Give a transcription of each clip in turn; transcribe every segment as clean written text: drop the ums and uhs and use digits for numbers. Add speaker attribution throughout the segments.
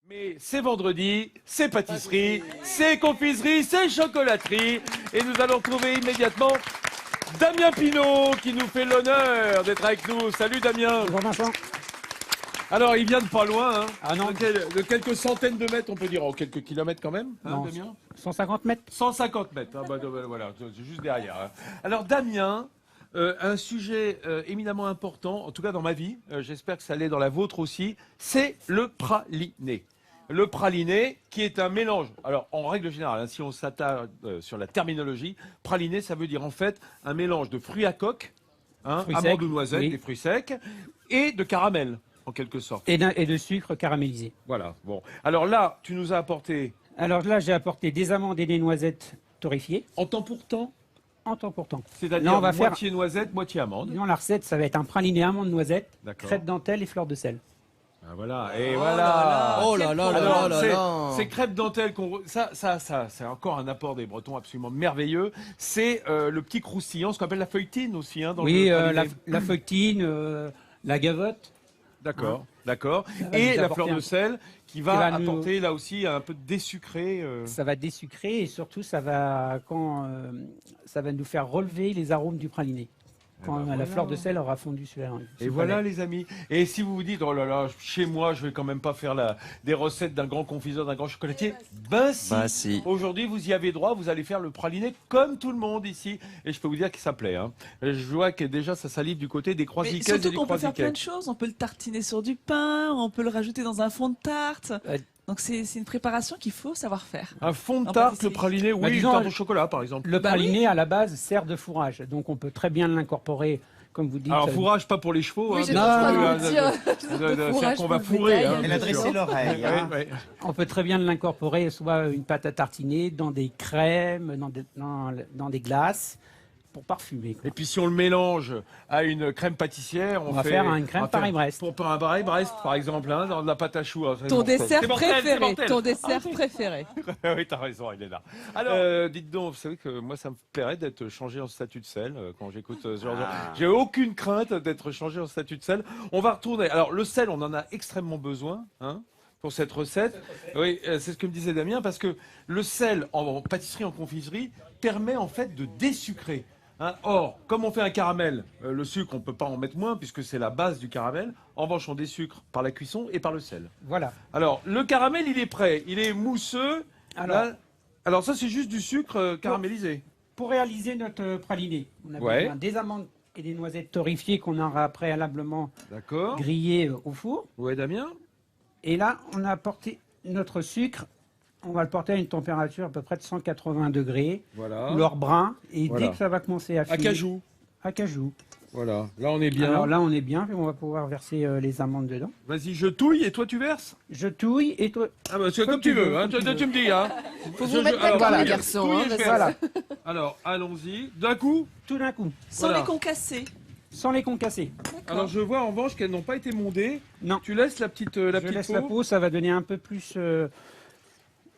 Speaker 1: Mais c'est vendredi, c'est pâtisserie, c'est confiserie, c'est chocolaterie. Et nous allons retrouver immédiatement Damien Pinot qui nous fait l'honneur d'être avec nous. Salut Damien.
Speaker 2: Bonjour Vincent.
Speaker 1: Alors il vient de pas loin, hein.
Speaker 2: Ah non.
Speaker 1: De quelques centaines de mètres, on peut dire, en quelques kilomètres quand même, hein,
Speaker 2: Non,
Speaker 1: Damien
Speaker 2: 150 mètres.
Speaker 1: 150 mètres, ah bah, voilà, c'est juste derrière. Hein. Alors Damien, un sujet éminemment important, en tout cas dans ma vie, j'espère que ça l'est dans la vôtre aussi, c'est le praliné. Le praliné, qui est un mélange. Alors, en règle générale, hein, si on s'attarde sur la terminologie, praliné, ça veut dire en fait un mélange de fruits à coque, hein, amandes ou noisettes,
Speaker 2: oui.
Speaker 1: des fruits secs, et de caramel, en quelque sorte.
Speaker 2: Et de sucre caramélisé.
Speaker 1: Voilà, bon. Alors là, tu nous as apporté,
Speaker 2: Alors là, j'ai apporté des amandes et des noisettes torréfiées,
Speaker 1: en temps pour temps,
Speaker 2: en temps pour temps.
Speaker 1: c'est-à-dire
Speaker 2: Là, on va faire.
Speaker 1: moitié noisette, moitié amande.
Speaker 2: Non, la recette, ça va être un praliné amande noisette,
Speaker 1: D'accord.
Speaker 2: crêpe dentelle et fleur de sel.
Speaker 1: Ah, voilà, et voilà.
Speaker 3: Oh là là là
Speaker 1: Alors,
Speaker 3: là là.
Speaker 1: ces crêpes dentelles, ça, c'est encore un apport des Bretons absolument merveilleux. C'est le petit croustillant, ce qu'on appelle la feuilletine aussi. Hein, dans
Speaker 2: Oui,
Speaker 1: le praliné.
Speaker 2: la feuilletine, la gavotte.
Speaker 1: D'accord, d'accord.
Speaker 2: va
Speaker 1: Et
Speaker 2: nous
Speaker 1: la
Speaker 2: apporter
Speaker 1: fleur de sel qui va
Speaker 2: va nous-
Speaker 1: apporter là aussi un peu de désucré.
Speaker 2: Ça va désucrer et surtout, ça va nous faire relever les arômes du praliné. Quand
Speaker 1: ben
Speaker 2: la
Speaker 1: voilà.
Speaker 2: fleur de sel aura fondu sur la
Speaker 1: Et voilà les amis. Et si vous vous dites, oh là là, chez moi, je vais quand même pas faire des recettes d'un grand confiseur, d'un grand chocolatier. Ben si.
Speaker 3: Bah si.
Speaker 1: Aujourd'hui, vous y avez droit, vous allez faire le praliné comme tout le monde ici. Et je peux vous dire que ça plaît. Hein. Je vois que déjà, ça salive du côté des
Speaker 4: Mais
Speaker 1: croisiquaises et
Speaker 4: surtout
Speaker 1: des
Speaker 4: qu'on peut faire plein
Speaker 1: croisiquais.
Speaker 4: de choses. On peut le tartiner sur du pain, on peut le rajouter dans un fond de tarte. Donc c'est une préparation qu'il faut savoir faire.
Speaker 1: Un fond de
Speaker 4: En
Speaker 1: tarte,
Speaker 4: pâtisserie.
Speaker 1: le praliné, oui,
Speaker 2: disons,
Speaker 1: une tarte au chocolat par exemple.
Speaker 2: Le
Speaker 4: Bah
Speaker 2: praliné, à la base, sert de fourrage. Donc, on peut très bien l'incorporer, comme vous dites.
Speaker 1: Alors fourrage, pas pour les chevaux.
Speaker 5: Oui,
Speaker 1: hein,
Speaker 5: j'étais
Speaker 2: en train de
Speaker 5: me dire.
Speaker 1: c'est qu'on va fourrer. Hein,
Speaker 3: Elle a
Speaker 1: bien sûr.
Speaker 3: dressé l'oreille. Hein.
Speaker 1: Ouais, ouais.
Speaker 2: On peut très bien l'incorporer, soit une pâte à tartiner, dans des crèmes, dans des glaces, pour parfumer, quoi.
Speaker 1: Et puis si on le mélange à une crème pâtissière,
Speaker 2: On va faire une crème Paris-Brest.
Speaker 1: Pour un Paris-Brest, par exemple, hein, dans de la pâte à choux. hein, c'est
Speaker 4: Ton
Speaker 1: mortel.
Speaker 4: dessert
Speaker 1: C'est mortel, c'est
Speaker 4: préféré.
Speaker 1: mortel.
Speaker 4: Ton dessert préféré.
Speaker 1: Oui, t'as raison, il est là. Alors, dites donc, vous savez que moi, ça me plairait d'être changé en statut de sel quand j'écoute ce genre de... J'ai aucune crainte d'être changé en statut de sel. On va retourner. Alors, le sel, on en a extrêmement besoin, hein, pour cette recette. Oui, c'est ce que me disait Damien, parce que le sel en pâtisserie, en confiserie, permet en fait de désucrer. Hein. Or, comme on fait un caramel, le sucre, on ne peut pas en mettre moins puisque c'est la base du caramel. En revanche, on désucre par la cuisson et par le sel.
Speaker 2: Voilà.
Speaker 1: Alors, le caramel, il est prêt. Il est mousseux. Alors ça, c'est juste du sucre caramélisé.
Speaker 2: Pour réaliser notre praliné, on a
Speaker 1: Ouais.
Speaker 2: besoin des amandes et des noisettes torréfiées qu'on aura préalablement
Speaker 1: D'accord.
Speaker 2: grillées au four.
Speaker 1: Ouais, Damien.
Speaker 2: Et là, on a apporté notre sucre. On va le porter à une température à peu près de 180 degrés,
Speaker 1: Voilà.
Speaker 2: couleur brun. Et
Speaker 1: Voilà.
Speaker 2: dès que ça va commencer à finir...
Speaker 1: Acajou.
Speaker 2: Acajou.
Speaker 1: Voilà. Là, on est bien.
Speaker 2: Alors là, on est bien, on va pouvoir verser les amandes dedans.
Speaker 1: Vas-y, je touille et toi, tu verses.
Speaker 2: Je touille et toi...
Speaker 1: Ah bah, c'est comme
Speaker 2: tu
Speaker 1: tu veux.
Speaker 2: veux,
Speaker 1: Hein.
Speaker 2: comme tu
Speaker 1: Tu me dis. Hein.
Speaker 5: Faut vous mettre d'accord,
Speaker 1: alors,
Speaker 5: les
Speaker 1: touille,
Speaker 5: garçons.
Speaker 1: touille
Speaker 5: hein,
Speaker 1: et je
Speaker 5: parce que-
Speaker 1: verse.
Speaker 2: Voilà,
Speaker 1: Alors, allons-y. D'un coup.
Speaker 2: tout d'un coup,
Speaker 4: Sans
Speaker 1: Voilà.
Speaker 4: les concasser.
Speaker 2: sans les concasser.
Speaker 1: Alors, je vois en revanche qu'elles n'ont pas été mondées.
Speaker 2: Non,
Speaker 1: Tu laisses la petite
Speaker 2: je laisse la peau, ça va donner un peu plus...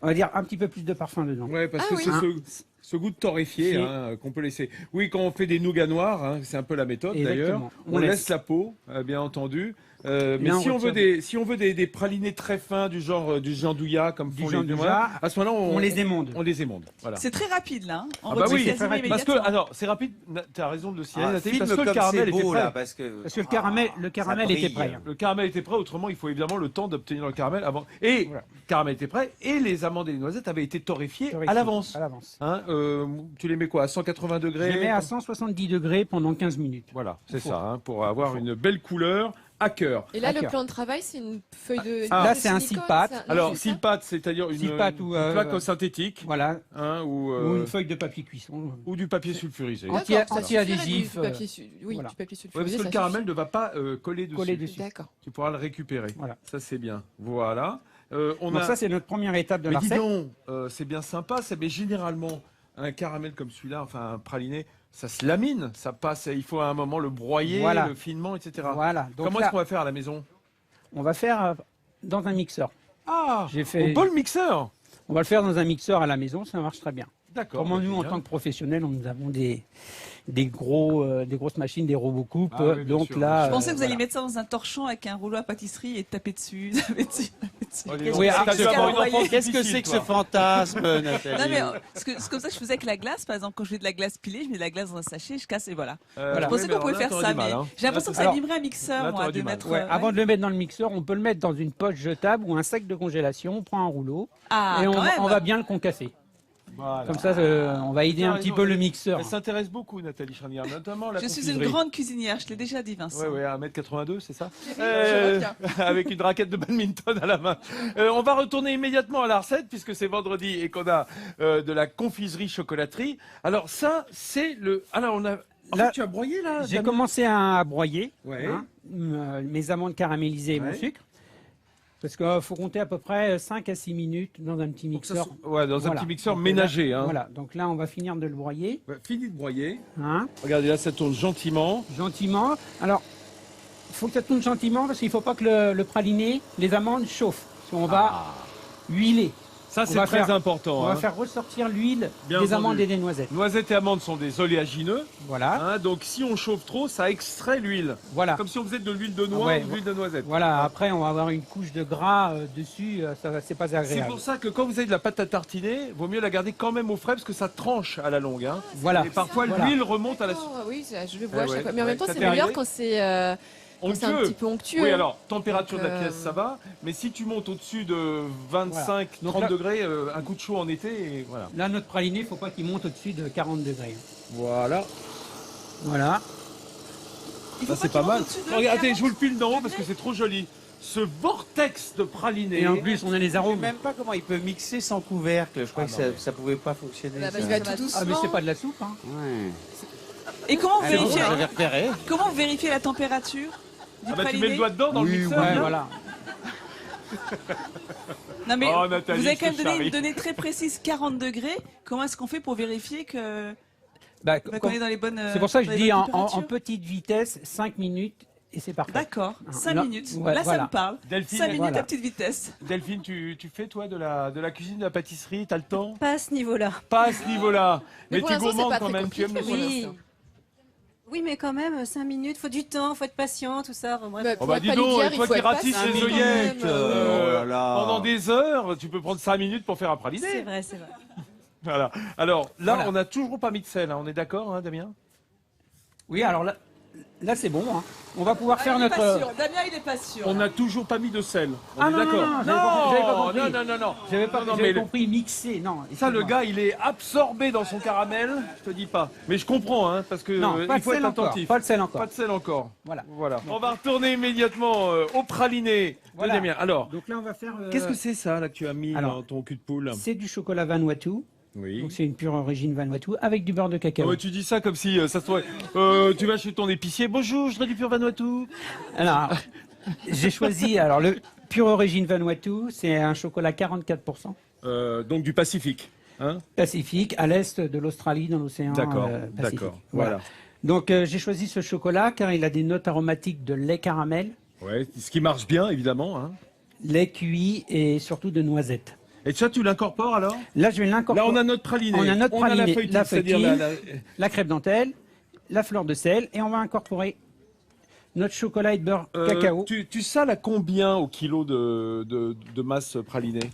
Speaker 2: on va dire un petit peu plus de parfum dedans.
Speaker 1: Ouais, parce
Speaker 5: Ah
Speaker 1: que
Speaker 5: oui.
Speaker 1: c'est ce goût de torréfié
Speaker 2: C'est-
Speaker 1: hein, qu'on peut laisser. Oui, quand on fait des nougats noirs, hein, c'est un peu la méthode d'ailleurs.
Speaker 2: Exactement.
Speaker 1: On laisse la peau, bien entendu. Mais
Speaker 2: Là, on
Speaker 1: si on veut
Speaker 2: retire
Speaker 1: si on veut des pralinés très fins du genre du giandouilla comme
Speaker 2: Du
Speaker 1: font les
Speaker 2: giandouilla,
Speaker 1: Dumois, à ce moment-là
Speaker 2: On les émonde.
Speaker 1: On les émonde. Voilà.
Speaker 4: C'est très rapide là. Hein. On
Speaker 1: Ah bah
Speaker 4: retire
Speaker 1: oui,
Speaker 4: quasiment
Speaker 2: très rapide.
Speaker 1: Parce que
Speaker 4: immédiatement.
Speaker 1: alors c'est rapide. Tu as raison de le signaler,
Speaker 3: Ah,
Speaker 1: Nathalie,
Speaker 3: filme
Speaker 1: parce que le
Speaker 3: comme
Speaker 1: caramel
Speaker 3: c'est
Speaker 1: était
Speaker 3: beau
Speaker 1: prêt.
Speaker 3: là, parce que
Speaker 2: Parce que le caramel
Speaker 3: ça
Speaker 2: était
Speaker 3: brille.
Speaker 2: prêt.
Speaker 1: Le caramel était prêt, autrement il faut évidemment le temps d'obtenir le caramel avant. Et
Speaker 2: Voilà.
Speaker 1: le caramel était prêt et les amandes et les noisettes avaient été torréfiées
Speaker 2: Torréfié,
Speaker 1: à l'avance.
Speaker 2: À l'avance.
Speaker 1: Hein, tu les mets quoi à 180
Speaker 2: Je
Speaker 1: degrés
Speaker 2: les mets à 170 degrés pendant 15 minutes.
Speaker 1: Voilà, c'est
Speaker 2: Faut.
Speaker 1: ça, hein, pour avoir une belle couleur à cœur.
Speaker 5: Et là, le
Speaker 2: D'accord.
Speaker 5: plan de travail, c'est une feuille de.
Speaker 1: Ah.
Speaker 2: Là,
Speaker 5: de
Speaker 2: c'est un
Speaker 5: silicone,
Speaker 2: silpate.
Speaker 5: ça Non,
Speaker 1: Alors,
Speaker 5: c'est ça
Speaker 1: silpate, c'est-à-dire une
Speaker 2: Silpate ou,
Speaker 1: plaque synthétique,
Speaker 2: Voilà.
Speaker 1: hein,
Speaker 2: Ou une feuille de papier cuisson.
Speaker 1: ou du papier sulfurisé.
Speaker 2: D'accord,
Speaker 1: Ouais,
Speaker 5: D'accord, ça
Speaker 2: anti-adhésif,
Speaker 5: suffirait du papier oui,
Speaker 2: voilà.
Speaker 5: du papier
Speaker 1: parce
Speaker 5: sulfurisé.
Speaker 1: que le
Speaker 5: ça
Speaker 1: caramel
Speaker 5: suffit.
Speaker 1: ne va pas coller dessus.
Speaker 2: Coller dessus.
Speaker 5: D'accord.
Speaker 1: Tu pourras le récupérer.
Speaker 2: Voilà.
Speaker 1: Ça, c'est bien. Voilà. On
Speaker 2: Donc
Speaker 1: a...
Speaker 2: ça, c'est notre première étape de
Speaker 1: Mais
Speaker 2: la
Speaker 1: dis
Speaker 2: recette.
Speaker 1: donc, c'est bien sympa, mais généralement, un caramel comme celui-là, enfin un praliné, ça se lamine, ça passe, il faut à un moment le broyer,
Speaker 2: Voilà.
Speaker 1: le finement, etc.
Speaker 2: Voilà. Donc
Speaker 1: Comment
Speaker 2: là,
Speaker 1: est-ce qu'on va faire à la maison?
Speaker 2: on va faire dans un mixeur.
Speaker 1: Ah,
Speaker 2: J'ai fait-
Speaker 1: au bol mixeur.
Speaker 2: On va le faire dans un mixeur à la maison, ça marche très bien.
Speaker 1: D'accord.
Speaker 2: Comment
Speaker 1: bah,
Speaker 2: nous, en
Speaker 1: génial.
Speaker 2: tant que professionnels, nous avons des des grosses machines, des robots coupes.
Speaker 1: Ah oui, bien
Speaker 2: donc
Speaker 1: sûr.
Speaker 2: là,
Speaker 4: Je pensais que vous alliez
Speaker 2: voilà.
Speaker 4: mettre ça dans un torchon avec un rouleau à pâtisserie et taper dessus, taper dessus, taper dessus.
Speaker 1: Olivier,
Speaker 2: Oui,
Speaker 1: t'as
Speaker 2: ah,
Speaker 1: dû avoir une
Speaker 4: envoyer.
Speaker 1: enfance
Speaker 3: Qu'est-ce que
Speaker 1: difficile,
Speaker 3: c'est que ce
Speaker 1: toi.
Speaker 3: fantasme, Nathalie?
Speaker 4: Non mais c'est comme ça que je faisais avec la glace. Par exemple, quand je fais de la glace pilée, je mets de la glace dans un sachet, je casse et voilà.
Speaker 2: Voilà.
Speaker 4: Je pensais
Speaker 1: oui,
Speaker 4: qu'on
Speaker 1: mais
Speaker 4: pouvait
Speaker 1: là,
Speaker 4: faire
Speaker 1: t'aurais
Speaker 4: ça,
Speaker 1: du mal,
Speaker 4: mais
Speaker 1: hein.
Speaker 4: j'ai l'impression que ça
Speaker 2: Alors,
Speaker 4: livrait un mixeur,
Speaker 1: là,
Speaker 4: moi,
Speaker 1: t'aurais
Speaker 4: de
Speaker 1: du mal.
Speaker 4: mettre.
Speaker 2: Ouais, avant de le mettre dans le mixeur, on peut le mettre dans une poche jetable ou un sac de congélation. On prend un rouleau
Speaker 4: Ah,
Speaker 2: et
Speaker 4: quand même.
Speaker 2: on va bien le concasser.
Speaker 1: Voilà.
Speaker 2: Comme ça, on va aider
Speaker 1: T'as
Speaker 2: un petit
Speaker 1: raison,
Speaker 2: peu le
Speaker 1: elle-
Speaker 2: mixeur.
Speaker 1: Elle s'intéresse beaucoup, Nathalie Charnière, notamment la
Speaker 4: Je suis une
Speaker 1: confiserie.
Speaker 4: grande cuisinière, je l'ai déjà dit, Vincent.
Speaker 1: Ouais, 1m82, c'est ça
Speaker 5: Je reviens.
Speaker 1: Avec une raquette de badminton à la main. On va retourner immédiatement à la recette, puisque c'est vendredi et qu'on a de la confiserie-chocolaterie. Alors ça, c'est le... Alors on a... En
Speaker 2: Là,
Speaker 1: fait, tu as broyé là
Speaker 2: J'ai
Speaker 1: Damien
Speaker 2: commencé à broyer
Speaker 1: Ouais.
Speaker 2: mes amandes caramélisées et mon
Speaker 1: Ouais.
Speaker 2: sucre. Parce qu'il faut compter à peu près 5 à 6 minutes dans un petit
Speaker 1: Pour que ça
Speaker 2: mixeur.
Speaker 1: soit- Ouais, dans un
Speaker 2: Voilà.
Speaker 1: petit mixeur
Speaker 2: Donc
Speaker 1: ménager.
Speaker 2: là,
Speaker 1: Hein.
Speaker 2: Voilà, donc là on va finir de le broyer.
Speaker 1: Ouais, fini de broyer.
Speaker 2: Hein,
Speaker 1: Regardez là, ça tourne gentiment.
Speaker 2: gentiment. Alors, il faut que ça tourne gentiment parce qu'il ne faut pas que le praliné, les amandes chauffent. Parce qu'on va huiler.
Speaker 1: Ça,
Speaker 2: On
Speaker 1: c'est
Speaker 2: va
Speaker 1: très
Speaker 2: faire-
Speaker 1: important.
Speaker 2: On va
Speaker 1: hein.
Speaker 2: faire ressortir l'huile
Speaker 1: Bien
Speaker 2: des amandes
Speaker 1: entendu.
Speaker 2: et des noisettes.
Speaker 1: Noisettes et amandes sont des oléagineux.
Speaker 2: Voilà,
Speaker 1: Hein, donc si on chauffe trop, ça extrait l'huile.
Speaker 2: voilà.
Speaker 1: Comme si on faisait de l'huile de noix
Speaker 2: Ouais,
Speaker 1: ou de l'huile de noisette.
Speaker 2: Voilà, après on va avoir une couche de gras dessus, c'est pas
Speaker 1: C'est
Speaker 2: agréable.
Speaker 1: pour ça que quand vous avez de la pâte à tartiner, vaut mieux la garder quand même au frais parce que ça tranche à la longue. Hein.
Speaker 2: Voilà.
Speaker 1: Et parfois
Speaker 2: Voilà.
Speaker 1: l'huile remonte à la
Speaker 5: Oh, oui, je le vois à
Speaker 1: ouais,
Speaker 5: chaque fois. Mais en
Speaker 1: ouais,
Speaker 5: même temps,
Speaker 1: ça
Speaker 5: c'est
Speaker 1: t'est
Speaker 5: meilleur
Speaker 1: arrivé
Speaker 5: quand c'est un petit peu onctueux.
Speaker 1: Oui, alors température
Speaker 5: Donc,
Speaker 1: de la pièce, ça va. Mais si tu montes au-dessus de 25,
Speaker 2: Donc
Speaker 1: 30
Speaker 2: là-
Speaker 1: degrés, un coup de chaud en été, et voilà.
Speaker 2: Là, notre praliné, il ne faut pas qu'il monte au-dessus de 40 degrés.
Speaker 1: Voilà.
Speaker 2: Voilà.
Speaker 4: Il faut
Speaker 1: Ça, c'est
Speaker 4: qu'il
Speaker 1: pas
Speaker 4: monte
Speaker 1: mal.
Speaker 4: au-dessus de
Speaker 1: Regardez,
Speaker 4: 40.
Speaker 1: je vous le file d'en haut parce que c'est trop joli. Ce vortex de praliné.
Speaker 2: Et en plus, on a les
Speaker 3: Je sais
Speaker 2: arômes.
Speaker 3: même pas comment il peut mixer sans couvercle. Je crois que ça pouvait pas fonctionner.
Speaker 5: Bah,
Speaker 3: ça.
Speaker 5: il va tout doucement.
Speaker 2: Ah, mais c'est pas de la soupe. Hein.
Speaker 3: Ouais.
Speaker 4: Et comment vous
Speaker 3: Ah, non,
Speaker 4: vérifiez
Speaker 3: j'avais repéré.
Speaker 4: comment vous vérifiez la température du
Speaker 1: Ah bah tu
Speaker 4: praliné
Speaker 1: mets le doigt dedans dans
Speaker 3: Oui,
Speaker 1: le mixeur.
Speaker 2: Ouais,
Speaker 1: là.
Speaker 2: voilà.
Speaker 4: Non mais
Speaker 1: Oh, Nathalie,
Speaker 4: vous avez
Speaker 1: je
Speaker 4: quand même
Speaker 1: te
Speaker 4: donné
Speaker 1: charrie.
Speaker 4: une donnée très précise, 40 degrés. Comment est-ce qu'on fait pour vérifier que
Speaker 2: Bah,
Speaker 4: qu'on est dans les bonnes
Speaker 2: c'est pour ça que je
Speaker 4: dans les
Speaker 2: dis
Speaker 4: bonnes
Speaker 2: en
Speaker 4: températures
Speaker 2: petite vitesse, 5 minutes, et c'est parfait.
Speaker 4: D'accord,
Speaker 2: Ah,
Speaker 4: 5
Speaker 2: là-
Speaker 4: minutes.
Speaker 2: ouais,
Speaker 4: Là, ça
Speaker 2: voilà.
Speaker 4: me parle.
Speaker 1: Delphine,
Speaker 4: 5 minutes
Speaker 2: voilà.
Speaker 4: à petite vitesse.
Speaker 1: Delphine, tu fais toi de la cuisine, de la pâtisserie, t'as le temps?
Speaker 6: Pas à ce niveau-là.
Speaker 1: Pas à ce niveau-là.
Speaker 5: Mais
Speaker 1: Mais
Speaker 5: pour
Speaker 1: tu
Speaker 5: l'instant, c'est
Speaker 1: gourmandes
Speaker 5: pas
Speaker 1: quand
Speaker 5: très
Speaker 1: même, tu aimes le
Speaker 5: compliqué,
Speaker 6: Oui.
Speaker 5: pour l'instant.
Speaker 6: Oui, mais quand même, 5 minutes, faut du temps, faut être patient, tout ça. Bref.
Speaker 5: Bah,
Speaker 1: Oh
Speaker 5: pour
Speaker 1: bah
Speaker 5: être
Speaker 1: dis donc,
Speaker 5: palidière,
Speaker 1: et
Speaker 5: il
Speaker 1: toi
Speaker 5: faut
Speaker 1: qui
Speaker 5: être
Speaker 1: ratisses
Speaker 5: patient
Speaker 1: les
Speaker 5: quand
Speaker 1: œillettes
Speaker 5: même,
Speaker 3: Oh là là.
Speaker 1: pendant des heures, tu peux prendre 5 minutes pour faire un
Speaker 6: C'est
Speaker 1: praliné.
Speaker 6: vrai, c'est vrai.
Speaker 1: Voilà. Alors là,
Speaker 2: Voilà.
Speaker 1: on n'a toujours pas mis de sel, hein. On est d'accord, hein, Damien?
Speaker 2: Oui, alors là c'est bon. Hein. On va pouvoir faire
Speaker 4: il est
Speaker 2: notre.
Speaker 4: pas sûr. Damien, il est pas sûr.
Speaker 1: On n'a toujours pas mis de sel. On
Speaker 2: Ah
Speaker 1: est
Speaker 2: non,
Speaker 1: d'accord?
Speaker 2: non, non, j'avais pas compris.
Speaker 1: non.
Speaker 2: J'avais pas
Speaker 1: Non,
Speaker 2: j'avais
Speaker 1: mais
Speaker 2: compris mixer. Non.
Speaker 1: Ça, le
Speaker 2: excuse-moi.
Speaker 1: gars, il est absorbé dans son caramel. Je te dis pas. Mais je comprends, hein, parce que
Speaker 2: Non, pas
Speaker 1: il
Speaker 2: de
Speaker 1: faut
Speaker 2: sel
Speaker 1: être
Speaker 2: encore.
Speaker 1: attentif.
Speaker 2: Pas de sel encore.
Speaker 1: Pas de sel encore.
Speaker 2: Voilà.
Speaker 1: Voilà. On va retourner immédiatement au praliné
Speaker 2: Voilà.
Speaker 1: de Damien. Alors,
Speaker 2: Donc là, on va faire.
Speaker 1: qu'est-ce que c'est ça là que tu as mis
Speaker 2: alors,
Speaker 1: dans ton cul de poule?
Speaker 2: C'est du chocolat Vanuatu.
Speaker 1: Oui.
Speaker 2: Donc c'est une pure origine Vanuatu avec du beurre de
Speaker 1: Ah
Speaker 2: cacao.
Speaker 1: ouais, tu dis ça comme si ça se trouvait. Tu vas chez ton épicier. Bonjour, je voudrais du pur Vanuatu.
Speaker 2: Alors, j'ai choisi. Alors, le pure origine Vanuatu, c'est un chocolat 44%
Speaker 1: Donc du Pacifique. Hein?
Speaker 2: Pacifique, à l'est de l'Australie, dans l'océan
Speaker 1: D'accord,
Speaker 2: Pacifique.
Speaker 1: d'accord.
Speaker 2: Voilà.
Speaker 1: Voilà.
Speaker 2: Donc, j'ai choisi ce chocolat car il a des notes aromatiques de lait caramel,
Speaker 1: Ouais, ce qui marche bien, évidemment. Hein.
Speaker 2: lait cuit et surtout de noisettes.
Speaker 1: Et ça, tu l'incorpores alors?
Speaker 2: Là, je vais
Speaker 1: Là,
Speaker 2: l'incorporer.
Speaker 1: on a notre praliné.
Speaker 2: On a notre
Speaker 1: la
Speaker 2: praliné,
Speaker 1: feuilletine,
Speaker 2: la
Speaker 1: c'est-à-dire
Speaker 2: feuilletine. La crêpe dentelle, la fleur de sel et on va incorporer notre chocolat et de beurre cacao.
Speaker 1: Tu sales à combien au kilo de masse pralinée?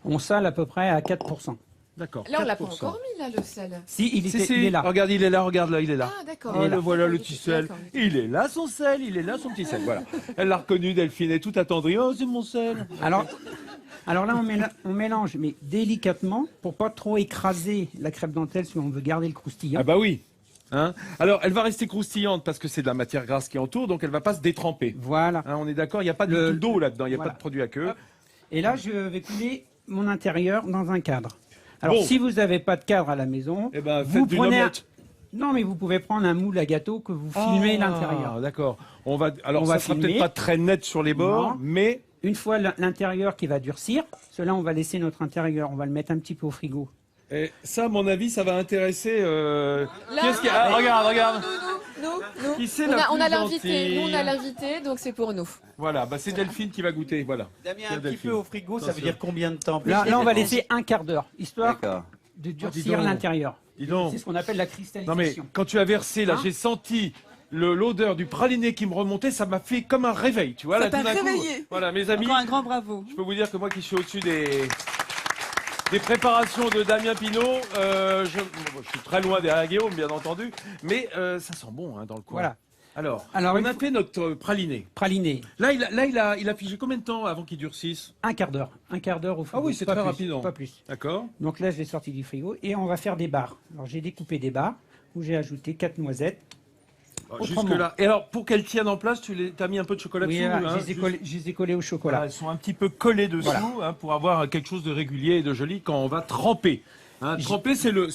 Speaker 2: On sale à peu près à 4%.
Speaker 1: D'accord.
Speaker 5: Là, on l'a pas
Speaker 1: 4%.
Speaker 5: encore mis, là, le sel.
Speaker 2: Si, il
Speaker 1: Si,
Speaker 2: est là.
Speaker 1: Regarde, il est là, regarde là, il est là.
Speaker 5: Ah, d'accord.
Speaker 1: Ah,
Speaker 2: est
Speaker 1: le
Speaker 2: là.
Speaker 1: voilà le
Speaker 5: Ok,
Speaker 1: petit sel.
Speaker 5: d'accord.
Speaker 1: Il est là son sel, il est là son petit sel. Voilà. Elle l'a reconnu, Delphine, est tout attendrie. Oh, c'est mon sel.
Speaker 2: Alors là, on mélange, mais délicatement, pour pas trop écraser la crêpe dentelle si on veut garder le croustillant.
Speaker 1: Ah bah oui. Hein, alors, elle va rester croustillante parce que c'est de la matière grasse qui entoure, donc elle va pas se détremper.
Speaker 2: Voilà.
Speaker 1: Hein, on est d'accord, il n'y a pas du
Speaker 2: Le-
Speaker 1: tout d'eau là-dedans, il n'y a
Speaker 2: voilà.
Speaker 1: pas de produit à queue.
Speaker 2: Et là, je vais couler mon intérieur dans un cadre. Alors,
Speaker 1: Bon.
Speaker 2: si vous n'avez pas de cadre à la maison,
Speaker 1: Eh ben,
Speaker 2: vous
Speaker 1: faites d'une
Speaker 2: prenez un...
Speaker 1: omelette.
Speaker 2: Non, mais vous pouvez prendre un moule à gâteau que vous filmez l'intérieur.
Speaker 1: Ah, d'accord. Alors,
Speaker 2: On
Speaker 1: ça
Speaker 2: va
Speaker 1: sera
Speaker 2: filmer.
Speaker 1: peut-être pas très net sur les bords,
Speaker 2: Non.
Speaker 1: mais
Speaker 2: Une fois l'intérieur qui va durcir, cela, on va laisser notre intérieur, on va le mettre un petit peu au frigo.
Speaker 1: ça, à mon avis, ça va intéresser.
Speaker 5: Là,
Speaker 1: Qu'est-ce qu'il y a Ah, regarde.
Speaker 5: nous.
Speaker 1: Qui c'est
Speaker 5: On
Speaker 1: la
Speaker 5: a, on
Speaker 1: plus
Speaker 5: a l'invité.
Speaker 1: gentille
Speaker 5: Nous, on a l'invité, donc c'est pour nous.
Speaker 1: Voilà, bah c'est Delphine qui va goûter. Voilà.
Speaker 3: Damien,
Speaker 1: Tiens,
Speaker 3: un petit
Speaker 1: Delphine.
Speaker 3: peu au frigo, ça veut
Speaker 1: Attention.
Speaker 3: dire combien de temps?
Speaker 2: Là, on va laisser un quart d'heure, histoire
Speaker 3: D'accord.
Speaker 2: de
Speaker 1: dis
Speaker 2: durcir
Speaker 1: donc.
Speaker 2: l'intérieur.
Speaker 1: Dis donc.
Speaker 2: C'est ce qu'on appelle la
Speaker 1: Non
Speaker 2: cristallisation.
Speaker 1: mais quand tu as versé, là,
Speaker 2: Hein
Speaker 1: j'ai senti l'odeur du praliné qui me remontait, ça m'a fait comme un réveil, tu vois.
Speaker 4: Ça
Speaker 1: là,
Speaker 4: t'a
Speaker 1: tout d'un coup.
Speaker 4: réveillé.
Speaker 1: Voilà, mes amis,
Speaker 4: Encore un grand bravo.
Speaker 1: je peux vous dire que moi qui suis au-dessus des préparations de Damien Pinot, je suis très loin derrière Guillaume, bien entendu, mais ça sent bon hein, dans le coin.
Speaker 2: Voilà.
Speaker 1: Alors
Speaker 2: Alors,
Speaker 1: on a fait notre praliné.
Speaker 2: Praliné,
Speaker 1: Là, il a figé combien de temps avant qu'il durcisse?
Speaker 2: un quart d'heure. Un quart d'heure au frigo.
Speaker 1: Ah oui, c'est
Speaker 2: pas
Speaker 1: très
Speaker 2: plus,
Speaker 1: rapide, hein.
Speaker 2: Pas plus.
Speaker 1: D'accord.
Speaker 2: Donc là, je l'ai sorti du frigo et on va faire des barres. Alors j'ai découpé des barres où j'ai ajouté 4 noisettes. Autrement.
Speaker 1: Jusque-là. Et alors, pour qu'elles tiennent en place, tu as mis un peu de chocolat
Speaker 2: Oui,
Speaker 1: dessus
Speaker 2: voilà,
Speaker 1: hein,
Speaker 2: je les ai
Speaker 1: juste-
Speaker 2: collés- je les ai collés au chocolat.
Speaker 1: Voilà, elles sont un petit peu collées dessous hein, pour avoir quelque chose de régulier et de joli quand on va tremper. Hein, tremper, c'est le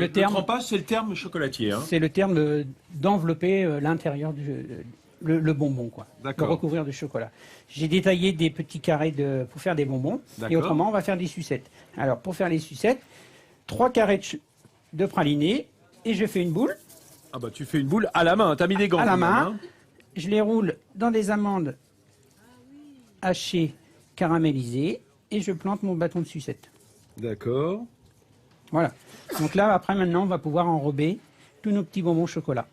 Speaker 2: terme.
Speaker 1: trempage, c'est le terme chocolatier. Hein.
Speaker 2: C'est le terme d'envelopper l'intérieur le bonbon, quoi. De
Speaker 1: D'accord.
Speaker 2: recouvrir de chocolat. J'ai détaillé des petits carrés pour faire des bonbons.
Speaker 1: D'accord.
Speaker 2: Et autrement, on va faire des sucettes. Alors, pour faire les sucettes, 3 carrés de praliné et je fais une boule.
Speaker 1: Ah bah tu fais une boule à la main, t'as mis des gants.
Speaker 2: À la
Speaker 1: quand même,
Speaker 2: main.
Speaker 1: hein.
Speaker 2: Je les roule dans des amandes hachées, caramélisées et je plante mon bâton de sucette.
Speaker 1: D'accord.
Speaker 2: Voilà. Donc là, après, maintenant, on va pouvoir enrober tous nos petits bonbons au chocolat.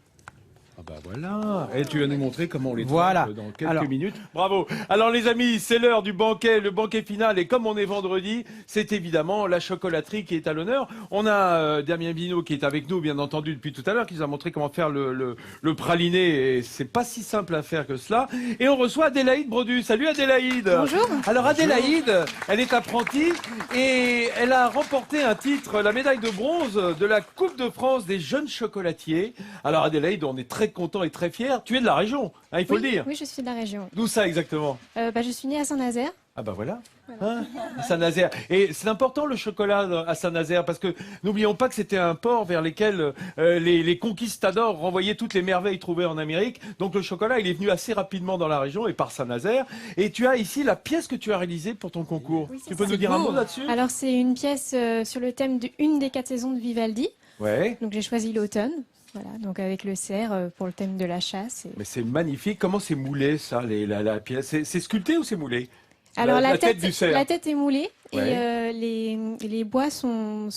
Speaker 1: Ah bah voilà. Et tu vas nous montrer comment on les
Speaker 2: Voilà.
Speaker 1: trempe dans quelques
Speaker 2: Alors.
Speaker 1: minutes. Bravo. Alors les amis, c'est l'heure du banquet, le banquet final. Et comme on est vendredi, c'est évidemment la chocolaterie qui est à l'honneur. On a Damien Pinot qui est avec nous, bien entendu, depuis tout à l'heure, qui nous a montré comment faire le praliné. Et c'est pas si simple à faire que cela. Et on reçoit Adélaïde Brodu. Salut Adélaïde.
Speaker 5: Bonjour.
Speaker 1: Alors Adélaïde, elle est apprentie et elle a remporté un titre, la médaille de bronze de la Coupe de France des jeunes chocolatiers. Alors Adélaïde, on est très content et très fier. Tu es de la région, hein, il faut
Speaker 5: Oui,
Speaker 1: le dire.
Speaker 5: oui, je suis de la région.
Speaker 1: D'où ça exactement?
Speaker 5: Je suis née à Saint-Nazaire.
Speaker 1: Ah bah voilà. Hein, Saint-Nazaire. Et c'est important le chocolat à Saint-Nazaire parce que n'oublions pas que c'était un port vers lequel les conquistadors renvoyaient toutes les merveilles trouvées en Amérique. Donc le chocolat, il est venu assez rapidement dans la région et par Saint-Nazaire. Et tu as ici la pièce que tu as réalisée pour ton concours.
Speaker 5: Oui, c'est
Speaker 1: Tu peux
Speaker 5: ça.
Speaker 1: nous dire un
Speaker 4: beau.
Speaker 1: mot là-dessus?
Speaker 5: Alors, c'est une pièce sur le thème d'une des 4 saisons de Vivaldi.
Speaker 1: Ouais.
Speaker 5: Donc, j'ai choisi l'automne. Voilà, donc avec le cerf pour le thème de la chasse.
Speaker 1: Mais c'est magnifique. Comment c'est moulé ça, la pièce? C'est sculpté ou c'est moulé?
Speaker 5: Alors,
Speaker 1: la tête du cerf.
Speaker 5: la tête est moulée
Speaker 1: Ouais.
Speaker 5: et les bois sont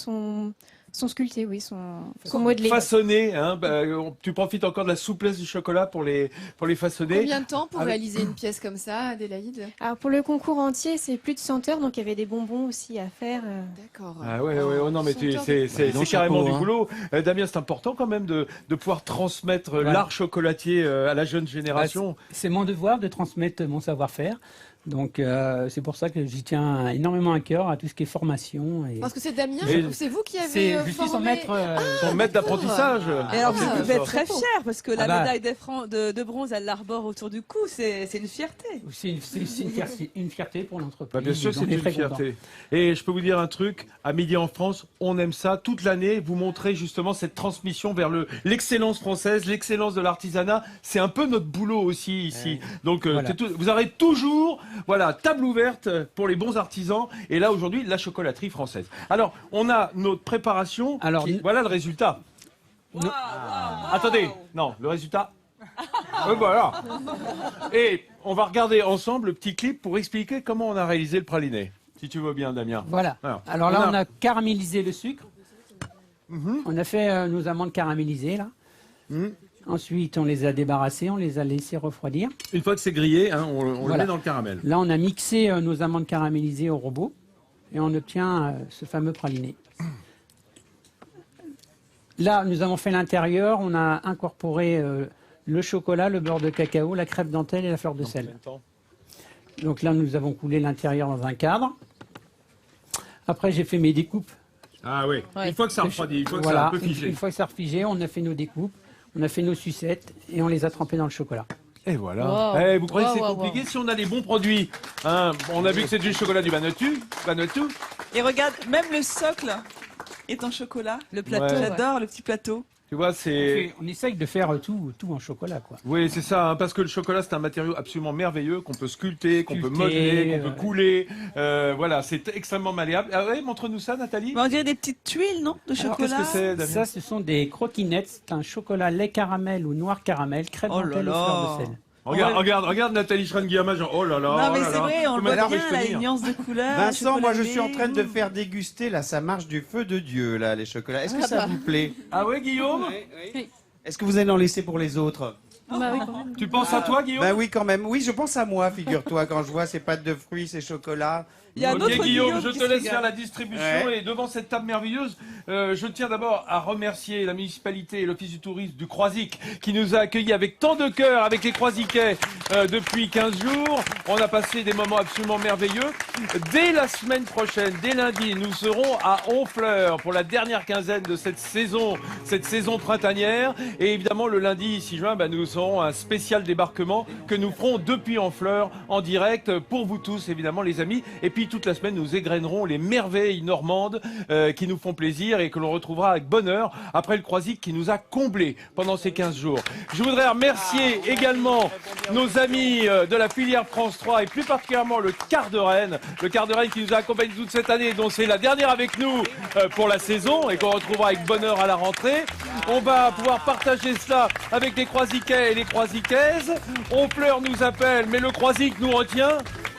Speaker 5: sculptés, oui, sont modelés.
Speaker 1: Façonné, hein, tu profites encore de la souplesse du chocolat pour les façonner.
Speaker 7: Combien de temps pour
Speaker 1: Avec-
Speaker 7: réaliser une pièce comme ça, Adélaïde?
Speaker 5: Alors, pour le concours entier, c'est plus de 100 heures, donc il y avait des bonbons aussi à faire.
Speaker 7: D'accord.
Speaker 1: Ah ouais, oh non mais
Speaker 7: 100 heures
Speaker 1: c'est
Speaker 2: Bah,
Speaker 1: carrément
Speaker 2: chapeau,
Speaker 1: du
Speaker 2: hein.
Speaker 1: boulot. Damien, c'est important quand même de pouvoir transmettre
Speaker 2: Voilà.
Speaker 1: l'art chocolatier à la jeune génération.
Speaker 2: C'est mon devoir de transmettre mon savoir-faire. Donc c'est pour ça que j'y tiens énormément à cœur à tout ce qui est formation. Et...
Speaker 7: Parce que c'est Damien,
Speaker 1: Et-
Speaker 7: ou c'est vous qui avez
Speaker 2: C'est, je suis son
Speaker 7: formé...
Speaker 2: maître.
Speaker 1: Son maître d'apprentissage.
Speaker 4: Et alors,
Speaker 1: en
Speaker 4: vous
Speaker 1: quelque
Speaker 4: devez être
Speaker 1: sorte.
Speaker 4: très fier parce que la
Speaker 2: Ah bah.
Speaker 4: médaille de bronze, elle l'arbore autour du cou. C'est une fierté.
Speaker 2: C'est une fierté pour l'entreprise.
Speaker 1: Bah, bien sûr,
Speaker 2: J'en
Speaker 1: c'est
Speaker 2: ai
Speaker 1: une
Speaker 2: très content.
Speaker 1: fierté. Et je peux vous dire un truc, à Midi en France, on aime ça. Toute l'année, vous montrez justement cette transmission vers l'excellence française, l'excellence de l'artisanat. C'est un peu notre boulot aussi ici. Donc,
Speaker 2: Voilà.
Speaker 1: vous aurez toujours, voilà, table ouverte pour les bons artisans. Et là, aujourd'hui, la chocolaterie française. Alors, on a notre préparation.
Speaker 2: Alors,
Speaker 1: Voilà le résultat. Attendez, non, le résultat. Voilà. Et on va regarder ensemble le petit clip pour expliquer comment on a réalisé le praliné. Si tu veux bien, Damien.
Speaker 2: Voilà. Alors là, on a caramélisé le sucre. On a fait nos amandes caramélisées là.
Speaker 1: Mhm.
Speaker 2: Ensuite, on les a débarrassées, on les a laissées refroidir.
Speaker 1: Une fois que c'est grillé, hein, on le
Speaker 2: Voilà.
Speaker 1: met dans le caramel.
Speaker 2: Là, on a mixé nos amandes caramélisées au robot et on obtient ce fameux praliné. Là, nous avons fait l'intérieur, on a incorporé le chocolat, le beurre de cacao, la crêpe dentelle et la fleur de
Speaker 1: En
Speaker 2: sel.
Speaker 1: même temps.
Speaker 2: Donc là, nous avons coulé l'intérieur dans un cadre. Après, j'ai fait mes découpes.
Speaker 1: Ah oui.
Speaker 7: Ouais.
Speaker 1: Une fois que ça refroidit, une fois que
Speaker 2: Voilà,
Speaker 1: ça a un peu
Speaker 2: une
Speaker 1: figé.
Speaker 2: fois que ça a refigé, on a fait nos découpes, on a fait nos sucettes et on les a trempées dans le chocolat.
Speaker 1: Et voilà.
Speaker 7: Wow.
Speaker 1: Eh, vous croyez que c'est
Speaker 7: Wow, wow,
Speaker 1: compliqué si on a les bons produits, hein? On a vu que c'est du chocolat du Vanuatu.
Speaker 4: Et regarde, même le socle est en chocolat. Le plateau,
Speaker 1: Ouais.
Speaker 4: j'adore le petit plateau.
Speaker 1: Tu vois, c'est...
Speaker 2: On essaye de faire tout en chocolat, quoi.
Speaker 1: Oui, c'est ça, hein, parce que le chocolat, c'est un matériau absolument merveilleux qu'on peut sculpter, qu'on peut
Speaker 2: Sculpter,
Speaker 1: modeler, qu'on peut couler. Voilà, c'est extrêmement malléable. Ah ouais, montre-nous ça, Nathalie.
Speaker 4: Mais on dirait des petites tuiles, non, de
Speaker 1: Alors,
Speaker 4: chocolat.
Speaker 1: qu'est-ce que c'est, Damien?
Speaker 2: Ça, ce sont des croquinettes. C'est un chocolat lait caramel ou noir caramel, crème
Speaker 4: Oh là
Speaker 2: dentelle et
Speaker 4: là.
Speaker 2: fleur de sel.
Speaker 1: Regarde Nathalie Schrein-Guillermin, genre, oh là là.
Speaker 4: Non, mais
Speaker 1: oh là
Speaker 4: c'est
Speaker 1: là.
Speaker 4: vrai, on
Speaker 1: Faut
Speaker 4: le voit
Speaker 1: maintenant
Speaker 4: bien,
Speaker 1: que je
Speaker 4: la
Speaker 1: tenir.
Speaker 4: nuance de couleur.
Speaker 3: Vincent, moi je
Speaker 4: chocolat
Speaker 3: suis en train de
Speaker 4: lait.
Speaker 3: faire déguster, là, ça marche du feu de Dieu, là, les chocolats. Est-ce que ça vous plaît?
Speaker 1: Ah ouais, Guillaume?
Speaker 3: Est-ce que vous allez en laisser pour les autres?
Speaker 5: Bah oui, quand même.
Speaker 1: Tu penses à toi, Guillaume?
Speaker 3: Bah oui, quand même. Oui, je pense à moi, figure-toi, quand je vois ces pâtes de fruits, ces chocolats.
Speaker 4: Il y a un
Speaker 1: Ok,
Speaker 4: autre
Speaker 1: Guillaume, je
Speaker 4: qui
Speaker 1: te
Speaker 4: se
Speaker 1: laisse
Speaker 4: régale.
Speaker 1: faire la distribution
Speaker 3: Ouais.
Speaker 1: et devant cette table merveilleuse, je tiens d'abord à remercier la municipalité et l'office du tourisme du Croisic qui nous a accueillis avec tant de cœur avec les Croisiquais depuis 15 jours. On a passé des moments absolument merveilleux. Dès la semaine prochaine, dès lundi, nous serons à Honfleur pour la dernière quinzaine de cette saison printanière. Et évidemment, le lundi 6 juin, nous aurons un spécial débarquement que nous ferons depuis Honfleur en direct pour vous tous, évidemment, les amis. Et puis toute la semaine, nous égrainerons les merveilles normandes qui nous font plaisir et que l'on retrouvera avec bonheur après le Croisic qui nous a comblés pendant ces 15 jours. Je voudrais remercier également nos amis de la filière France 3 et plus particulièrement le quart de Rennes qui nous a accompagnés toute cette année, dont c'est la dernière avec nous pour la saison et qu'on retrouvera avec bonheur à la rentrée. On va pouvoir partager cela avec les Croisiquais et les Croisiquaises. Honfleur nous appelle, mais le Croisic nous retient.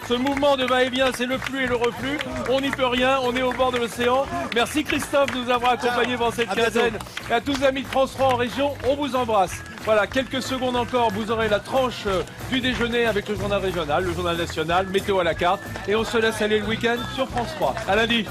Speaker 1: Ce mouvement de va-et-vient, c'est le flux et le reflux. On n'y peut rien, on est au bord de l'océan. Merci Christophe de nous avoir accompagnés dans cette quinzaine. Et à tous les amis de France 3 en région, on vous embrasse. Voilà, quelques secondes encore, vous aurez la tranche du déjeuner avec le journal régional, le journal national, météo à la carte. Et on se laisse aller le week-end sur France 3. À lundi.